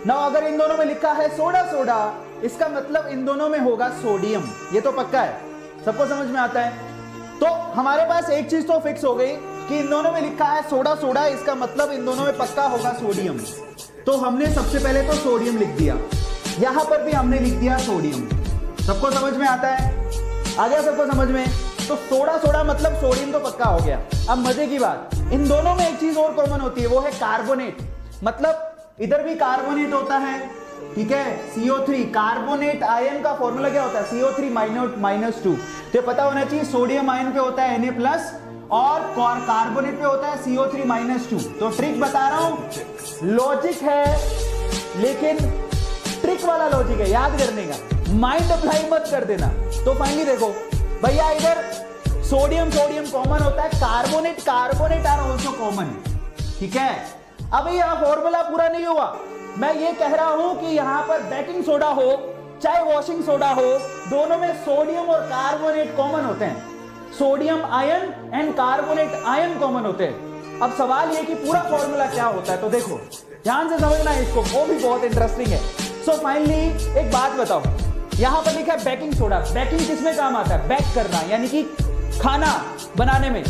ना अगर इन दोनों में लिखा है सोडा सोडा, इसका मतलब इन दोनों में होगा सोडियम, ये तो पक्का है, सबको समझ में आता है। तो हमारे पास एक चीज तो फिक्स हो गई कि इन दोनों में लिखा है सोडा सोडा, इसका मतलब इन दोनों में पक्का होगा सोडियम। तो हमने सबसे पहले तो सोडियम लिख दिया, यहां पर भी हमने लिख दिया सोडियम। सबको समझ में आता है? आ गया सबको समझ में? तो सोडा सोडा मतलब सोडियम तो पक्का हो गया। अब मजे की बात, इन दोनों में एक चीज और कॉमन होती है, वो है कार्बोनेट। मतलब इधर भी कार्बोनेट होता है, ठीक है, CO3। कार्बोनेट आयन का फॉर्मूला क्या होता है? CO3 -2। तो पता होना चाहिए, सोडियम आयन पे होता है Na+ और कार्बोनेट पे होता है CO3 -2। तो ट्रिक बता रहा हूं, लॉजिक है लेकिन ट्रिक वाला लॉजिक है, याद करने का, माइंड अप्लाई मत कर देना। तो फाइनली देखो भैया, इधर सोडियम सोडियम कॉमन होता है, carbonate carbonate are also common, ठीक है। अब यह फॉर्मूला पूरा नहीं हुआ, मैं ये कह रहा हूं कि यहां पर बेकिंग सोडा हो चाहे वॉशिंग सोडा हो, दोनों में सोडियम और कार्बोनेट कॉमन होते हैं। Sodium ion and carbonate ion common होते हैं। अब सवाल ये कि पूरा फॉर्मूला क्या होता है, तो देखो ध्यान से समझना है इसको, वो भी बहुत इंटरेस्टिंग है। सो फाइनली एक बात बताओ, यहां पर लिखा है बेकिंग सोडा। बेकिंग किसमें काम आता है? बेक करना, यानी कि खाना बनाने में,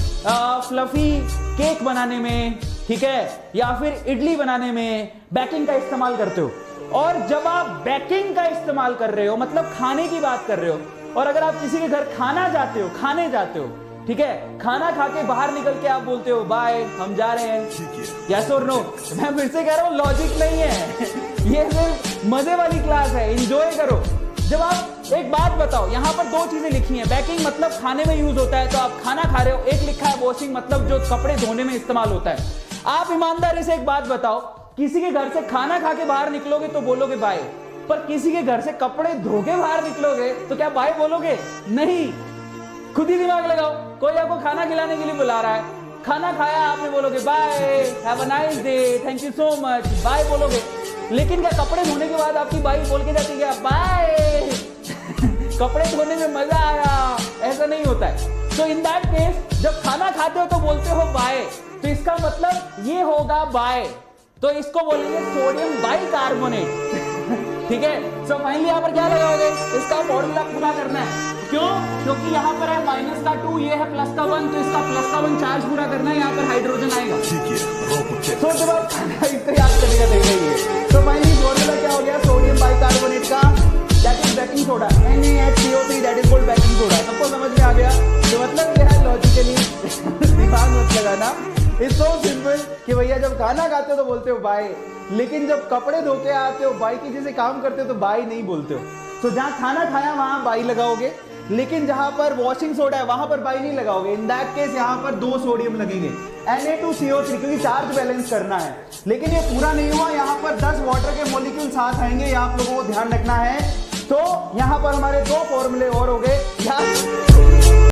फ्लफी केक बनाने में, ठीक है, या फिर इडली बनाने में बेकिंग का इस्तेमाल करते हो। और जब आप बेकिंग का इस्तेमाल कर रहे हो, मतलब खाने की बात कर रहे हो, और अगर आप किसी के घर खाने जाते हो, ठीक है, खाना खा के बाहर निकल के आप बोलते हो बाय, हम जा रहे हैं, यस और नो। मैं फिर से कह रहा हूं, लॉजिक नहीं है ये सिर्फ मजे वाली क्लास है, एंजॉय करो। जब आप एक बात बताओ, यहां पर दो चीजें लिखी हैं, बेकिंग मतलब खाने में यूज होता है, तो आप खाना खा रहे हो। एक लिखा है वॉशिंग, मतलब जो कपड़े धोने में इस्तेमाल होता है। आप ईमानदारी से एक बात बताओ, किसी के घर से खाना खा के बाहर निकलोगे तो बोलोगे बाय, पर किसी के घर से कपड़े धो के बाहर निकलोगे तो क्या बाय बोलोगे? नहीं। खुद ही दिमाग लगाओ, कोई आपको खाना खिलाने के लिए बुला रहा है, खाना खाया आपने, बोलोगे bye, have a nice day, thank you so much, bye बोलोगे। लेकिन क्या कपड़े धोने के बाद आपकी बाई बोल के जाती है बाय कपड़े धोने में मजा आया? ऐसा नहीं होता है। तो इन दैट केस जब खाना खाते हो तो बोलते हो बाय, तो इसका मतलब ये होगा बाय, तो इसको बोलेंगे सोडियम बाइकार्बोनेट ठीक है। सो फाइनली यहां पर क्या लगाओगे? इसका फॉर्मूला पूरा करना है। क्यों? क्योंकि यहां पर है -2, ये है +1, तो इसका +1 चार्ज पूरा करना है, यहां पर हाइड्रोजन आएगा। तो जब आप इसको याद करेगा देखेंगे। तो फाइनली फॉर्मूला क्या हो गया? सोडियम बाइकार्बोनेट का, that is baking soda, NaHCO3, that is called baking soda. सबको समझ में आ गया? तो मतलब यह है लॉजिकली दिमाग मत लगाना, इट्स सो सिंपल कि भैया जब खाना खाते हो तो बोलते हो बाय, लेकिन जब कपड़े धो के आते हो, बाई की जैसे काम करते हो तो बाय नहीं बोलते हो। तो जहां खाना खाया वहां बाई लगाओगे, लेकिन जहां पर वॉशिंग सोडा है वहां पर बाई नहीं लगाओगे। इन दैट केस यहां पर 2 सोडियम लगेंगे, Na2CO3, क्योंकि चार्ज बैलेंस करना है। लेकिन ये पूरा नहीं हुआ, यहां पर 10 वाटर के मॉलिक्यूल साथ आएंगे, आप लोगों को ध्यान रखना है। तो यहां पर हमारे 2 फॉर्मूले और हो गए।